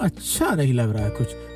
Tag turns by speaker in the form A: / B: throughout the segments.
A: अच्छा नहीं लग रहा है,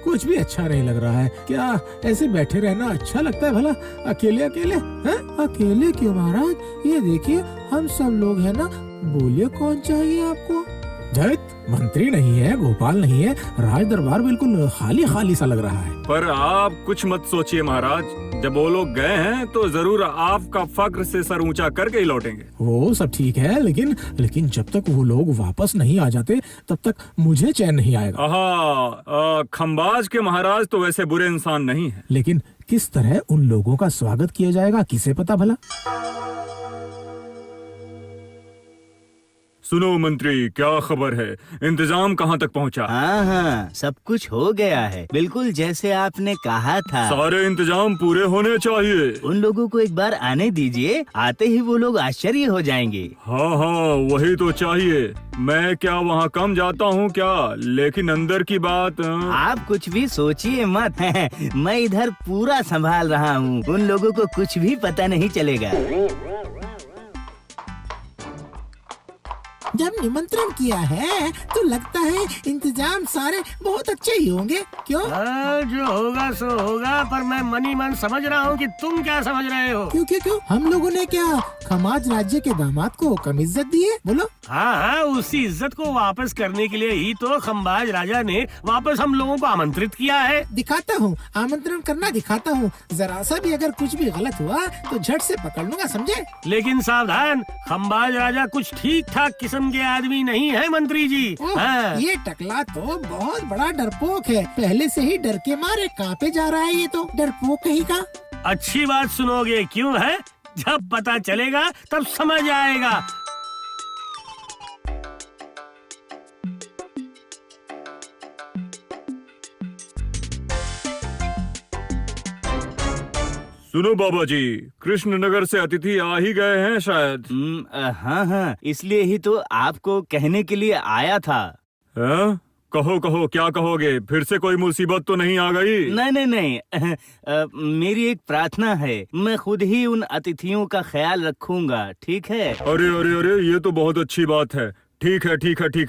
A: कुछ भी अच्छा नहीं लग रहा है। क्या ऐसे बैठे रहना अच्छा लगता है भला, अकेले अकेले? हैं? अकेले क्यों महाराज, ये देखिए हम सब लोग हैं ना, बोलिए कौन चाहिए आपको? जैत मंत्री नहीं है, गोपाल नहीं है, राज दरबार बिल्कुल खाली खाली सा लग रहा है।
B: पर आप कुछ मत सोचिए महाराज, जब वो लोग गए हैं तो जरूर आपका फक्र से सर ऊंचा करके ही लौटेंगे।
A: वो सब ठीक है, लेकिन जब तक वो लोग वापस नहीं आ जाते तब तक मुझे चैन नहीं आएगा।
B: खंबाज के महाराज तो वैसे बुरे इंसान नहीं है।
A: लेकिन किस तरह उन लोगों का स्वागत किया जाएगा, किसे पता भला?
B: सुनो मंत्री, क्या खबर है? इंतजाम कहाँ तक पहुँचा?
C: हाँ, सब कुछ हो गया है, बिल्कुल जैसे आपने कहा था।
B: सारे इंतजाम पूरे होने चाहिए।
C: उन लोगों को एक बार आने दीजिए, आते ही वो लोग आश्चर्य हो जाएंगे।
B: हाँ, वही तो चाहिए। मैं क्या वहाँ कम जाता हूँ क्या? लेकिन अंदर की बात।
C: आप कुछ भी सोचिए मत। मैं इधर पूरा संभाल रहा हूँ, उन लोगों को कुछ भी पता नहीं चलेगा।
A: जब निमंत्रण किया है तो लगता है इंतजाम सारे बहुत अच्छे ही होंगे, क्यों?
D: जो होगा सो होगा, पर मैं मनी मन समझ रहा हूँ कि तुम क्या समझ रहे हो।
A: क्यों हम लोगों ने क्या खमाज राज्य के दामाद को कम इज्जत दी है? बोलो।
D: हाँ, उसी इज्जत को वापस करने के लिए ही तो खंबाज राजा ने वापस हम लोगों को आमंत्रित किया है।
A: दिखाता हूँ, आमंत्रण करना दिखाता हूँ। जरा सा भी अगर कुछ भी गलत हुआ तो झट से पकड़ लूंगा, समझे?
D: लेकिन सावधान, खंबाज राजा कुछ ठीक ठाक किस्म के आदमी नहीं है मंत्री जी। हाँ।
A: ये टकला तो बहुत बड़ा डरपोक है, पहले से ही डर के मारे कांपे जा रहा है। ये तो डरपोक कहीं का।
D: अच्छी बात सुनोगे क्यों है? जब पता चलेगा तब समझ आएगा।
B: सुनो बाबा जी, कृष्णनगर से अतिथि आ ही गए हैं शायद।
C: हाँ, इसलिए ही तो आपको कहने के लिए आया था।
B: कहो क्या कहोगे? फिर से कोई मुसीबत तो नहीं आ गई?
C: नहीं। मेरी एक प्रार्थना है, मैं खुद ही उन अतिथियों का ख्याल रखूंगा, ठीक है?
B: अरे, ये तो बहुत अच्छी बात है। ठीक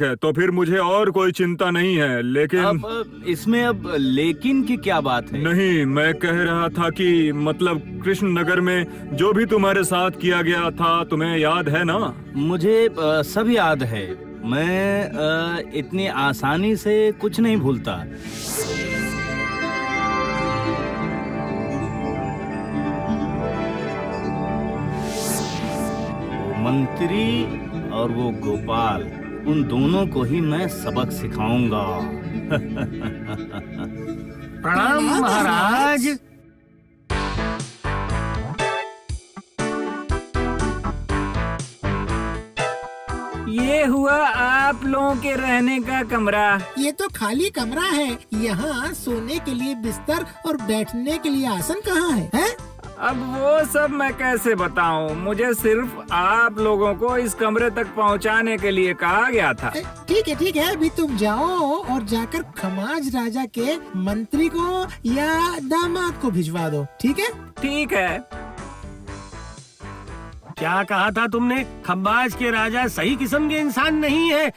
B: है, तो फिर मुझे और कोई चिंता नहीं है। लेकिन
C: अब इसमें लेकिन की क्या बात है?
B: नहीं, मैं कह रहा था कि मतलब कृष्णनगर में जो भी तुम्हारे साथ किया गया था, तुम्हें याद है ना?
C: मुझे सब याद है। मैं इतनी आसानी से कुछ नहीं भूलता। मंत्री और वो गोपाल, उन दोनों को ही मैं सबक सिखाऊंगा।
D: प्रणाम महाराज।
E: ये हुआ आप लोगों के रहने का कमरा।
A: ये तो खाली कमरा है, यहाँ सोने के लिए बिस्तर और बैठने के लिए आसन कहाँ है?
E: अब वो सब मैं कैसे बताऊं? मुझे सिर्फ आप लोगों को इस कमरे तक पहुंचाने के लिए कहा गया था।
A: ठीक है, अभी तुम जाओ और जाकर खमाज राजा के मंत्री को या दामाद को भिजवा दो, ठीक है?
E: ठीक है।
D: क्या कहा था तुमने? खंबाज के राजा सही किस्म के इंसान नहीं है।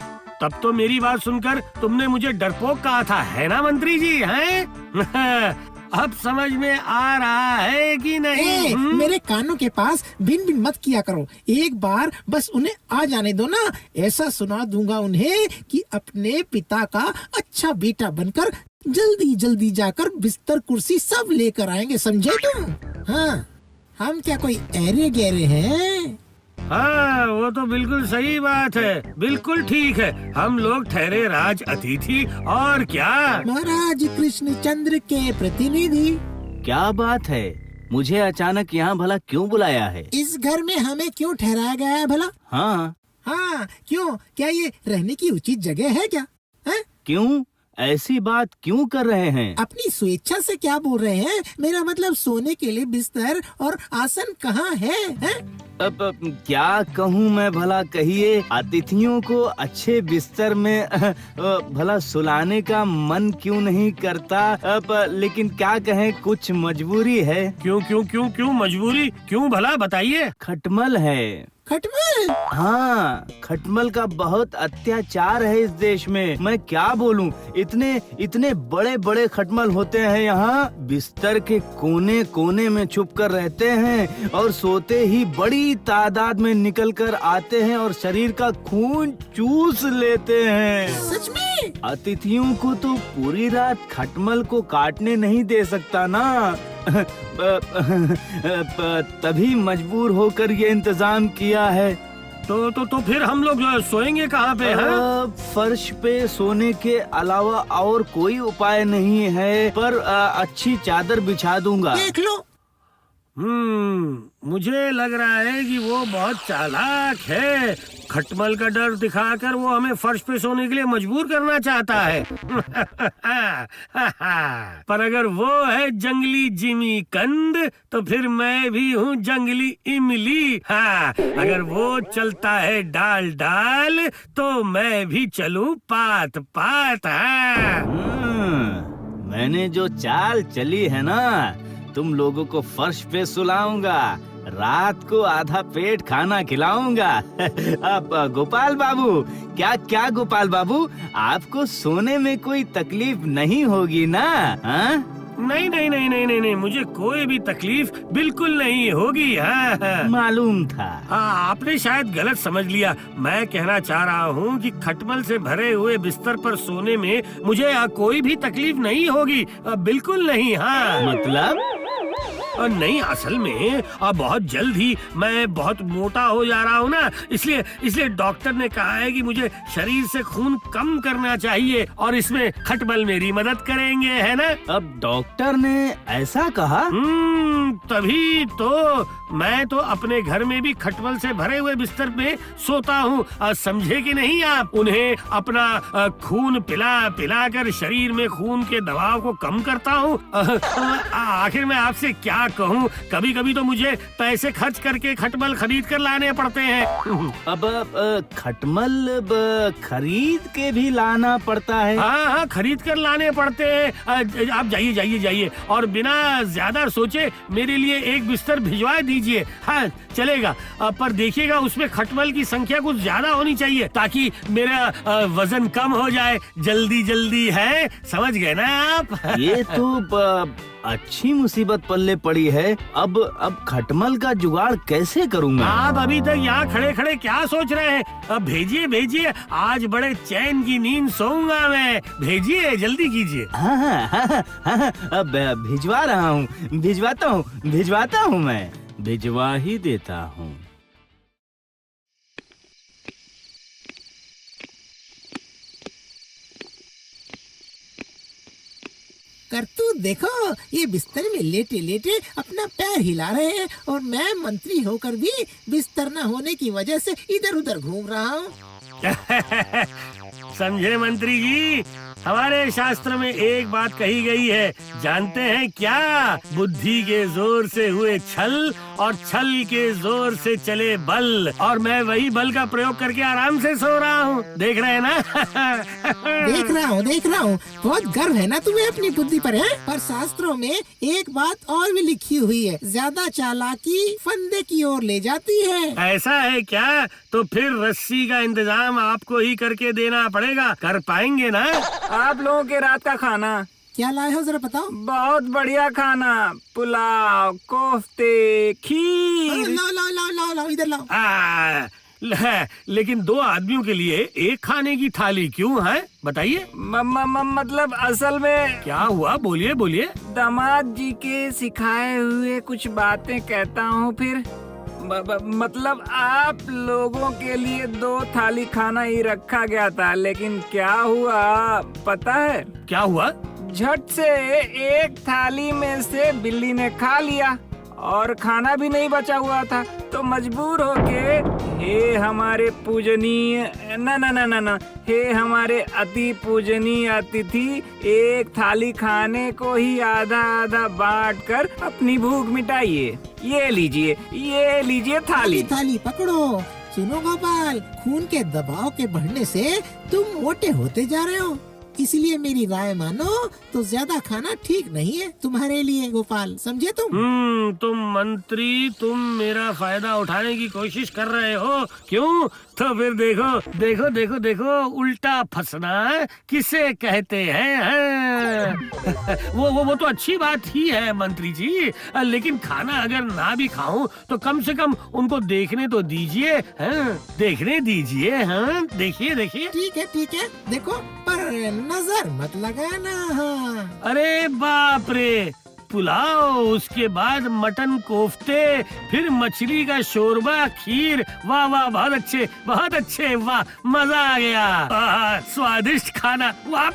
D: तब तो मेरी बात सुनकर तुमने मुझे डरपोक कहा था, है ना मंत्री जी? हैं? अब समझ में आ रहा है कि नहीं?
A: मेरे कानों के पास बिन बिन मत किया करो। एक बार बस उन्हें आ जाने दो ना, ऐसा सुना दूंगा उन्हें कि अपने पिता का अच्छा बेटा बनकर जल्दी जाकर बिस्तर कुर्सी सब लेकर आएंगे, समझे तुम? हाँ, हम क्या कोई ऐरे गहरे हैं?
D: हाँ, वो तो बिल्कुल सही बात है, बिल्कुल ठीक है। हम लोग ठहरे राज अतिथि और क्या।
A: महाराज कृष्णचंद्र के प्रतिनिधि।
C: क्या बात है? मुझे अचानक यहाँ भला क्यों बुलाया है?
A: इस घर में हमें क्यों ठहराया गया है भला?
C: हाँ,
A: क्यों? क्या ये रहने की उचित जगह है क्या?
C: क्यों ऐसी बात क्यों कर रहे हैं?
A: अपनी स्वेच्छा से क्या बोल रहे हैं? मेरा मतलब सोने के लिए बिस्तर और आसन कहाँ है?
C: अब क्या कहूँ मैं भला, कहिए। अतिथियों को अच्छे बिस्तर में भला सुलाने का मन क्यों नहीं करता? अब लेकिन क्या कहें, कुछ मजबूरी है।
D: क्यों मजबूरी? क्यों भला, बताइए।
C: खटमल है।
A: खटमल।
C: हाँ, खटमल का बहुत अत्याचार है इस देश में। मैं क्या बोलूं, इतने इतने बड़े बड़े खटमल होते हैं यहाँ। बिस्तर के कोने कोने में छुप कर रहते हैं और सोते ही बड़ी तादाद में निकल कर आते हैं और शरीर का खून चूस लेते हैं।
A: सच में?
C: अतिथियों को तो पूरी रात खटमल को काटने नहीं दे सकता ना। तभी मजबूर होकर ये इंतजाम किया है।
D: तो फिर हम लोग सोएंगे कहाँ पे हैं?
C: फर्श पे सोने के अलावा और कोई उपाय नहीं है, पर अच्छी चादर बिछा दूंगा।
A: देख लो।
D: मुझे लग रहा है कि वो बहुत चालाक है। खटमल का डर दिखाकर वो हमें फर्श पे सोने के लिए मजबूर करना चाहता है। पर अगर वो है जंगली जिमी कंद, तो फिर मैं भी हूँ जंगली इमली। हाँ, अगर वो चलता है डाल डाल, तो मैं भी चलूँ पात पात।
C: मैंने जो चाल चली है ना, तुम लोगों को फर्श पे सुलाऊंगा, रात को आधा पेट खाना खिलाऊंगा। अब गोपाल बाबू, क्या गोपाल बाबू, आपको सोने में कोई तकलीफ नहीं होगी ना? हाँ?
D: नहीं, मुझे कोई भी तकलीफ बिल्कुल नहीं होगी। हाँ।
C: मालूम था।
D: हाँ, आपने शायद गलत समझ लिया। मैं कहना चाह रहा हूँ कि खटमल से भरे हुए बिस्तर पर सोने में मुझे कोई भी तकलीफ नहीं होगी। बिल्कुल नहीं। हाँ,
C: मतलब?
D: नहीं, असल में बहुत जल्द ही मैं बहुत मोटा हो जा रहा हूँ ना, इसलिए डॉक्टर ने कहा है कि मुझे शरीर से खून कम करना चाहिए और इसमें खटमल मेरी मदद करेंगे, है ना?
C: अब डॉक्टर ने ऐसा कहा?
D: तभी तो मैं तो अपने घर में भी खटमल से भरे हुए बिस्तर में सोता हूँ। समझे कि नहीं आप? उन्हें अपना खून पिला कर शरीर में खून के दबाव को कम करता हूँ। आखिर मैं आपसे क्या कहूँ, कभी कभी तो मुझे पैसे खर्च करके खटमल खरीद कर लाने पड़ते हैं।
C: अब खटमल खरीद के भी लाना पड़ता है?
D: हाँ, खरीद कर लाने पड़ते हैं। आप जाइए और बिना ज्यादा सोचे मेरे लिए एक बिस्तर भिजवा दीजिए। हाँ, चलेगा, पर देखिएगा उसमें खटमल की संख्या कुछ ज्यादा होनी चाहिए ताकि मेरा वजन कम हो जाए। जल्दी है, समझ गए ना आप?
C: ये तो अच्छी मुसीबत पल्ले पड़ी है। अब खटमल का जुगाड़ कैसे करूँगा?
D: आप अभी तक यहाँ खड़े क्या सोच रहे हैं? अब भेजिए, आज बड़े चैन की नींद सोऊंगा मैं। भेजिए, जल्दी कीजिए।
C: हाँ, अब भिजवा रहा हूँ, भिजवाता हूँ मैं, भिजवा ही देता हूँ।
A: करतूत देखो, ये बिस्तर में लेटे लेटे अपना पैर हिला रहे हैं और मैं मंत्री होकर भी बिस्तर न होने की वजह से इधर उधर घूम रहा हूँ।
D: समझे मंत्री जी, हमारे शास्त्र में एक बात कही गई है, जानते हैं क्या? बुद्धि के जोर से हुए छल और छल के जोर से चले बल, और मैं वही बल का प्रयोग करके आराम से सो रहा हूँ। देख रहे हैं ना?
A: देख रहा हूँ। बहुत गर्व है ना तुम्हें अपनी बुद्धि पर, है? पर शास्त्रों में एक बात और भी लिखी हुई है, ज्यादा चालाकी फंदे की ओर ले जाती है।
D: ऐसा है क्या? तो फिर रस्सी का इंतजाम आपको ही करके देना पड़ेगा। कर पाएंगे ना?
E: आप लोगों के रात का खाना
A: क्या लाए हो जरा बताओ।
E: बहुत बढ़िया खाना, पुलाव, कोफ्ते, खीर।
A: लाओ इधर लाओ।
D: लेकिन 2 आदमियों के लिए एक खाने की थाली क्यों है, बताइए?
E: मतलब असल में
D: क्या हुआ? बोलिए।
E: दामाद जी के सिखाए हुए कुछ बातें कहता हूँ फिर। मतलब आप लोगों के लिए 2 थाली खाना ही रखा गया था, लेकिन क्या हुआ पता है?
D: क्या हुआ?
E: झट से एक थाली में से बिल्ली ने खा लिया और खाना भी नहीं बचा हुआ था, तो मजबूर होके हे हमारे पूजनीय ना हे हमारे अति पूजनीय अतिथि, एक थाली खाने को ही आधा बांटकर अपनी भूख मिटाइए। ये लीजिए
A: थाली पकड़ो। सुनो गोपाल, खून के दबाव के बढ़ने से तुम मोटे होते जा रहे हो। इसलिए मेरी राय मानो तो ज्यादा खाना ठीक नहीं है तुम्हारे लिए गोपाल, समझे तुम?
D: तुम मंत्री, तुम मेरा फायदा उठाने की कोशिश कर रहे हो, क्यों? तो फिर देखो देखो देखो देखो, उल्टा फंसना किसे कहते हैं? वो तो अच्छी बात ही है मंत्री जी, लेकिन खाना अगर ना भी खाऊं तो कम से कम उनको देखने तो दीजिए, देखने दीजिए। हाँ, देखिए देखिए।
A: ठीक है, देखो पर नजर मत लगाना। हाँ।
D: अरे बाप रे, पुलाव, उसके बाद मटन कोफ्ते, फिर मछली का शोरबा, खीर, वाह वाह, बहुत अच्छे, वाह, मजा आ गया। स्वादिष्ट खाना, वाह।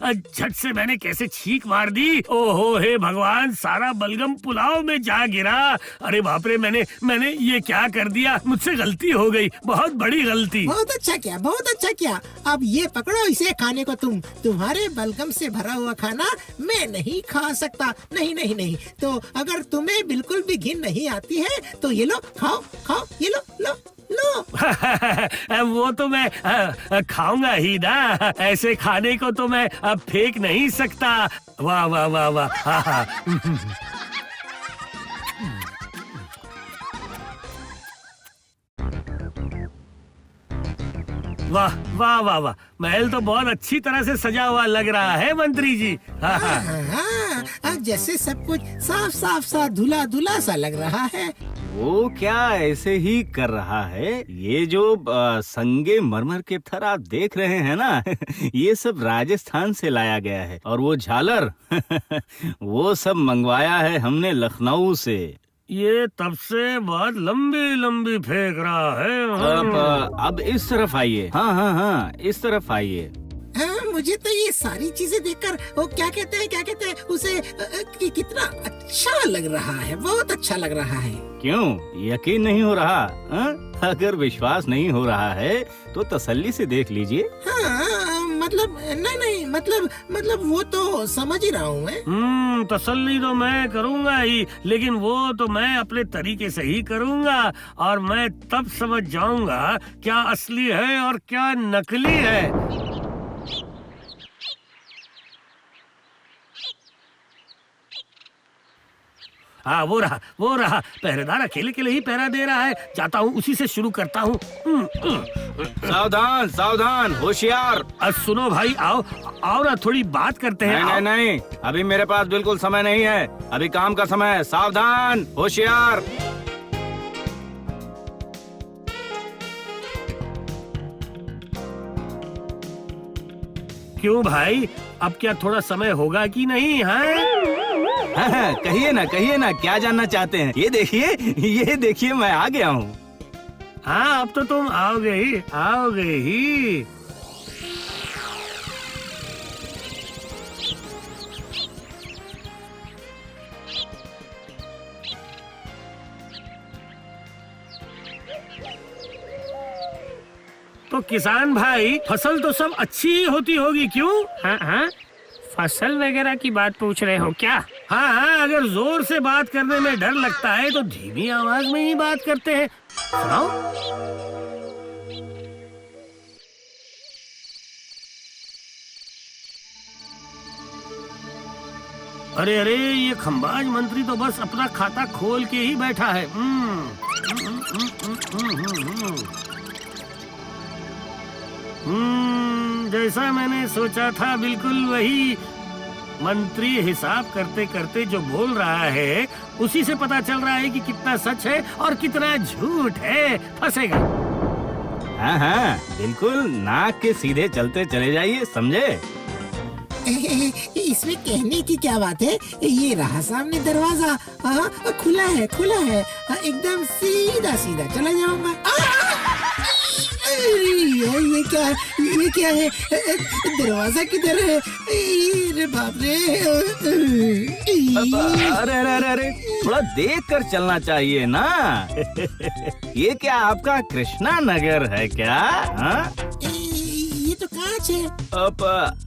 D: झट से मैंने कैसे छींक मार दी। ओहो हे भगवान, सारा बलगम पुलाव में जा गिरा। अरे बाप रे, मैंने ये क्या कर दिया? मुझसे गलती हो गई, बहुत बड़ी गलती।
A: बहुत अच्छा किया। अब ये पकड़ो इसे खाने को। तुम्हारे बलगम से भरा हुआ खाना मैं नहीं खा सकता। नहीं। तो अगर तुम्हें बिल्कुल भी घिन नहीं आती है तो ये लो, खाओ, ये लो।
D: वो तो मैं खाऊंगा ही ना, ऐसे खाने को तो मैं अब फेंक नहीं सकता। वाह वाह वाह वाह। वाह वाह वाह वाह, महल तो बहुत अच्छी तरह से सजा हुआ लग रहा है मंत्री जी।
A: हाँ, जैसे सब कुछ साफ सा धुला सा लग रहा है।
C: वो क्या ऐसे ही कर रहा है? ये जो संगे मरमर के पत्थर आप देख रहे हैं ना, ये सब राजस्थान से लाया गया है। और वो झालर वो सब मंगवाया है हमने लखनऊ से।
D: ये तब से बहुत लंबी फेंक रहा है।
C: अब इस तरफ आइए। हाँ, इस तरफ आइए।
A: हाँ, मुझे तो ये सारी चीजें देखकर वो क्या कहते हैं उसे कितना अच्छा लग रहा है, बहुत अच्छा लग रहा है।
C: क्यों यकीन नहीं हो रहा? अगर विश्वास नहीं हो रहा है तो तसल्ली से देख लीजिए।
A: हाँ, मतलब नहीं, मतलब वो तो समझ ही रहा हूँ मैं।
D: तसल्ली तो मैं करूँगा ही, लेकिन वो तो मैं अपने तरीके से ही करूँगा, और मैं तब समझ जाऊँगा क्या असली है और क्या नकली है। हाँ, वो रहा पहरेदार अकेले ही पहरा दे रहा है। जाता हूँ, उसी से शुरू करता हूँ।
C: सावधान, होशियार।
D: सुनो भाई, आओ ना, थोड़ी बात करते हैं।
C: नहीं, अभी मेरे पास बिल्कुल समय नहीं है, अभी काम का समय है। सावधान, होशियार।
D: क्यों भाई, अब क्या थोड़ा समय होगा कि नहीं? है
C: कहिए ना, क्या जानना चाहते हैं? ये देखिए मैं आ गया हूँ।
D: हाँ, अब तो तुम आओगे ही। तो किसान भाई, फसल तो सब अच्छी ही होती होगी, क्यों?
E: हाँ, फसल वगैरह की बात पूछ रहे हो क्या?
D: हाँ, अगर जोर से बात करने में डर लगता है तो धीमी आवाज में ही बात करते हैं। सुनाओ। अरे ये खंबाज मंत्री तो बस अपना खाता खोल के ही बैठा है। जैसा मैंने सोचा था, बिल्कुल वही। मंत्री हिसाब करते करते जो बोल रहा है उसी से पता चल रहा है कि कितना सच है और कितना झूठ है। फंसेगा।
C: हाँ, बिल्कुल नाक के सीधे चलते चले जाइए, समझे?
A: इसमें कहने की क्या बात है? ये रहा सामने दरवाजा। खुला है, एकदम सीधा चला जाऊंगा। ये क्या है? दरवाजा किधर है? अरे बाप रे!
C: अरे, थोड़ा देख कर चलना चाहिए ना। ये क्या आपका कृष्णा नगर है क्या?
A: ये तो कांच है।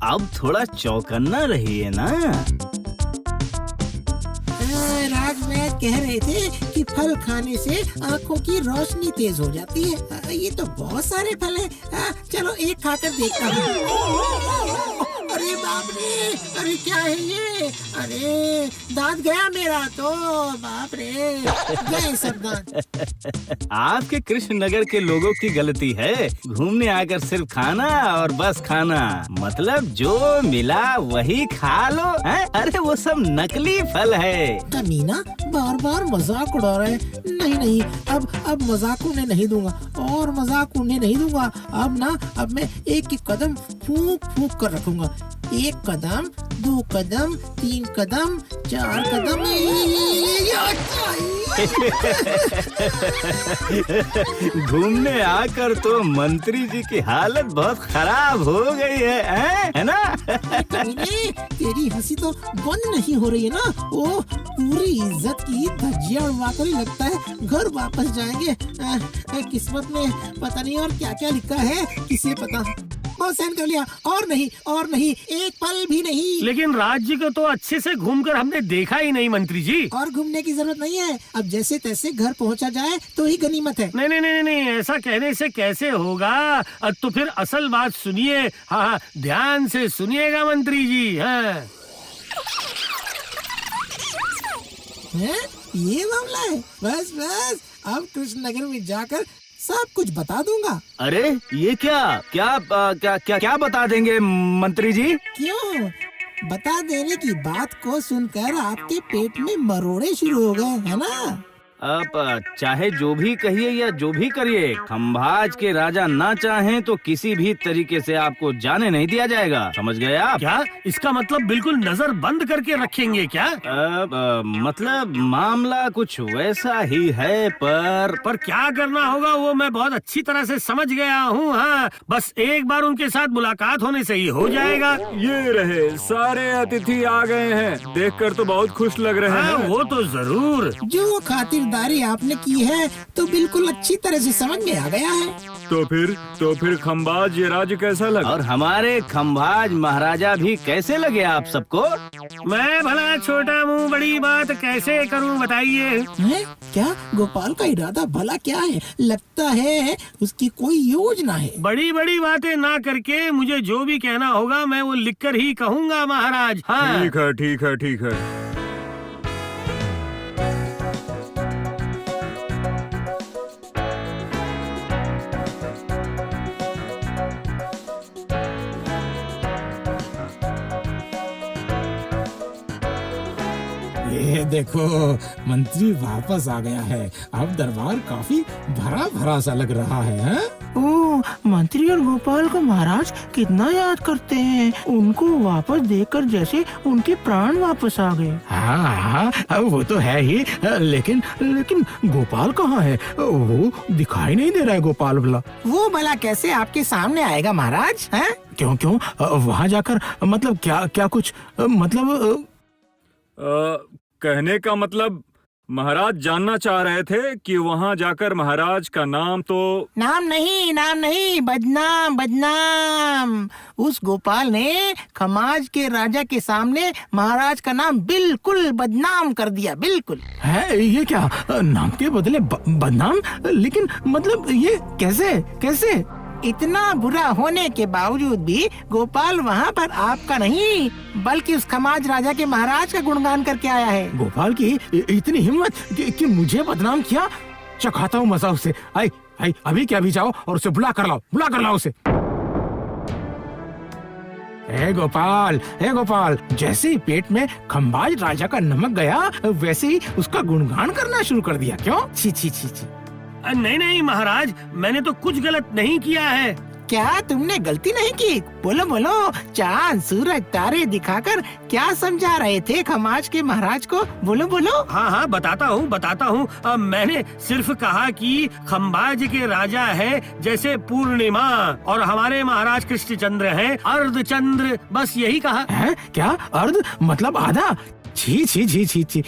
C: अब थोड़ा चौकन्ना रहिए ना।
A: राजमहल कह रहे थे कि फल खाने से आँखों की रोशनी तेज हो जाती है। ये तो बहुत सारे फल हैं। चलो एक खाकर देखता हूँ। अरे बाप रे, अरे क्या है ये? अरे दांत गया मेरा तो, बाप रे, गए सब दांत।
C: आपके कृष्णनगर के लोगों की गलती है, घूमने आकर सिर्फ खाना और बस खाना, मतलब जो मिला वही खा लो है? अरे वो सब नकली फल है।
A: कमीना बार बार मजाक उड़ा रहे। नहीं नहीं, अब मजाक उड़ने नहीं दूंगा और मजाक उड़ने नहीं दूंगा। अब मैं एक एक कदम फूंक फूंक कर रखूंगा। 1 कदम, 2 कदम, 3 कदम, 4 कदम।
C: घूमने आकर तो मंत्री जी की हालत बहुत खराब हो गई है ना?
A: कमीने, तेरी हंसी तो बंद नहीं हो रही है ना। वो पूरी इज्जत की धज्जियां उड़वाकर ही लगता है घर वापस जाएंगे। किस्मत में पता नहीं और क्या क्या लिखा है, किसे पता। बहुत सहन कर लिया, और नहीं, एक पल भी नहीं।
D: लेकिन राज्य को तो अच्छे से घूमकर हमने देखा ही नहीं मंत्री जी।
A: और घूमने की जरूरत नहीं है, अब जैसे तैसे घर पहुंचा जाए तो ही गनीमत है।
D: नहीं, ऐसा कहने से कैसे होगा? तो फिर असल बात सुनिए। हाँ, ध्यान से सुनिएगा मंत्री जी। हाँ,
A: ये मामला है। बस अब कृष्णनगर में जाकर सब कुछ बता दूंगा।
C: अरे ये क्या बता देंगे मंत्री जी?
A: क्यों? बता देने की बात को सुनकर आपके पेट में मरोड़े शुरू हो गए, है ना?
C: अब चाहे जो भी कहिए या जो भी करिए, खंभाज के राजा ना चाहें तो किसी भी तरीके से आपको जाने नहीं दिया जाएगा, समझ गए आप?
D: क्या इसका मतलब बिल्कुल नजर बंद करके रखेंगे क्या?
C: मतलब मामला कुछ वैसा ही है, पर
D: क्या करना होगा वो मैं बहुत अच्छी तरह से समझ गया हूँ। हाँ, बस एक बार उनके साथ मुलाकात होने से ही हो जाएगा।
B: ये रहे सारे अतिथि आ गए हैं, देखकर तो बहुत खुश लग रहे हैं।
D: वो तो जरूर।
A: जो खातिरदारी आपने की है तो बिल्कुल अच्छी तरह से समझ में आ गया है।
B: तो फिर खंभाज ये राज्य कैसा लगा?
C: और हमारे खंभाज महाराजा भी कैसे लगे आप सबको?
D: मैं भला छोटा मुंह बड़ी बात कैसे करूं बताइए?
A: क्या गोपाल का इरादा भला क्या है? लगता है उसकी कोई योजना है।
D: बड़ी बड़ी बातें ना करके मुझे जो भी कहना होगा मैं वो लिखकर ही कहूँगा महाराज। हाँ,
B: ठीक है।
A: ये देखो, मंत्री वापस आ गया है। अब दरबार काफी भरा भरा सा लग रहा है।
F: ओह, मंत्री और गोपाल को महाराज कितना याद करते हैं। उनको वापस देखकर जैसे उनके प्राण वापस आ गए।
A: हाँ, वो तो है ही, लेकिन गोपाल कहाँ है? वो दिखाई नहीं दे रहा है गोपाल भला।
F: वो भला कैसे आपके सामने आएगा महाराज? हैं?
A: क्यों वहाँ जाकर मतलब क्या कुछ मतलब
B: कहने का मतलब महाराज जानना चाह रहे थे कि वहाँ जाकर महाराज का नाम
F: नहीं, बदनाम। उस गोपाल ने खमाज के राजा के सामने महाराज का नाम बिल्कुल बदनाम कर दिया, बिल्कुल।
A: है ये क्या? नाम के बदले बदनाम? लेकिन मतलब ये कैसे?
F: इतना बुरा होने के बावजूद भी गोपाल वहाँ पर आपका नहीं बल्कि उस खमाज राजा के महाराज का गुणगान करके आया है।
A: गोपाल की इतनी हिम्मत कि मुझे बदनाम किया। चखाता हूँ मजा उसे। आई अभी क्या भी जाओ और उसे बुला कर लाओ उसे। हे गोपाल, जैसे ही पेट में खंभाज राजा का नमक गया वैसे ही उसका गुणगान करना शुरू कर दिया। क्यों? छी।
D: नहीं महाराज, मैंने तो कुछ गलत नहीं किया है।
F: क्या तुमने गलती नहीं की? बोलो, चांद सूरज तारे दिखाकर क्या समझा रहे थे खमाज के महाराज को? बोलो।
D: हाँ, बताता हूँ। मैंने सिर्फ कहा कि खंभाज के राजा है जैसे पूर्णिमा और हमारे महाराज कृष्णचंद्र हैं अर्धचंद्र, बस यही कहा।
A: है? क्या अर्ध मतलब आधा?
F: छी छी छी छी छी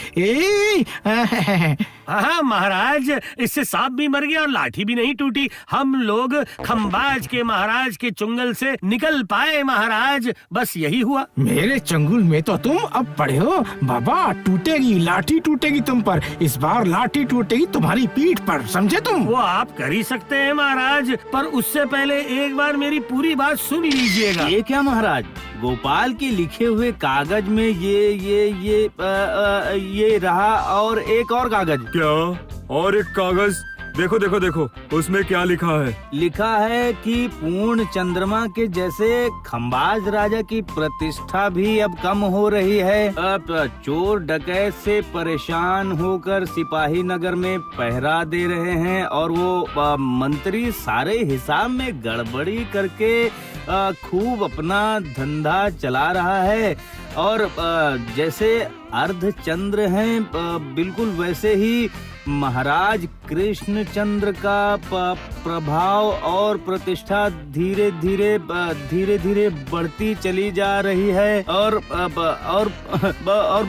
D: हाँ महाराज, इससे सांप भी मर गया और लाठी भी नहीं टूटी। हम लोग खंबाज के महाराज के चुंगल से निकल पाए महाराज, बस यही हुआ।
F: मेरे चंगुल में तो तुम अब पड़े हो बाबा। टूटेगी लाठी, टूटेगी तुम पर। इस बार लाठी टूटेगी तुम्हारी पीठ पर, समझे तुम?
D: वो आप कर ही सकते हैं महाराज, पर उससे पहले एक बार मेरी पूरी बात सुन लीजिएगा।
C: ये क्या महाराज, गोपाल के लिखे हुए कागज में ये रहा और एक और कागज।
B: क्या? और एक कागज? देखो देखो देखो, उसमें क्या लिखा है?
C: लिखा है कि पूर्ण चंद्रमा के जैसे खंबाज राजा की प्रतिष्ठा भी अब कम हो रही है। अब चोर डकैत से परेशान होकर सिपाही नगर में पहरा दे रहे हैं और वो मंत्री सारे हिसाब में गड़बड़ी करके खूब अपना धंधा चला रहा है। और जैसे अर्धचंद्र हैं बिल्कुल वैसे ही महाराज कृष्णचंद्र का प्रभाव और प्रतिष्ठा धीरे धीरे बढ़ती चली जा रही है। और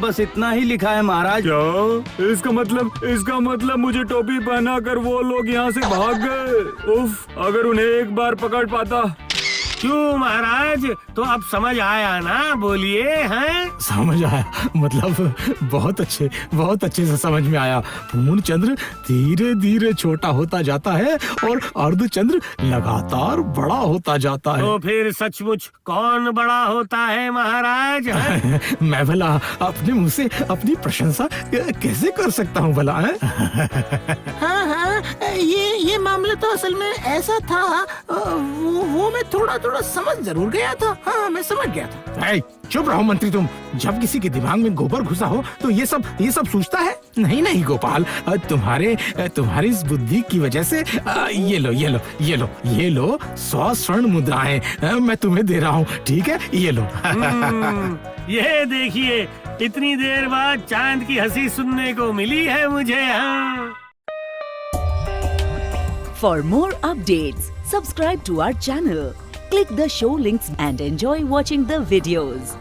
C: बस इतना ही लिखा है महाराज।
B: क्या? इसका मतलब मुझे टोपी पहना कर वो लोग यहाँ से भाग गए। उफ, अगर उन्हें एक बार पकड़ पाता।
D: क्यों महाराज, तो अब समझ आया ना? बोलिए। हैं?
F: समझ आया, मतलब बहुत अच्छे से समझ में आया। पूर्ण चंद्र धीरे धीरे छोटा होता जाता है और अर्धचंद्र लगातार बड़ा होता जाता है।
D: तो फिर सचमुच कौन बड़ा होता है महाराज?
F: मैं भला अपने मुंह से अपनी प्रशंसा कैसे कर सकता हूँ भला? हाँ, ये मामला तो असल में ऐसा था। वो मैं थोड़ा समझ जरूर गया था। हाँ, मैं समझ गया था। चुप रहो मंत्री तुम। जब किसी के दिमाग में गोबर घुसा हो तो ये सब सोचता है। नहीं गोपाल, तुम्हारी इस बुद्धि की वजह से ये लो 100 स्वर्ण मुद्राएं मैं तुम्हें दे रहा हूँ, ठीक है? ये लो।
D: ये देखिए, इतनी देर बाद चांद की हंसी सुनने को मिली है मुझे। हाँ।
G: For more updates, subscribe to our channel, click the show links and enjoy watching the videos.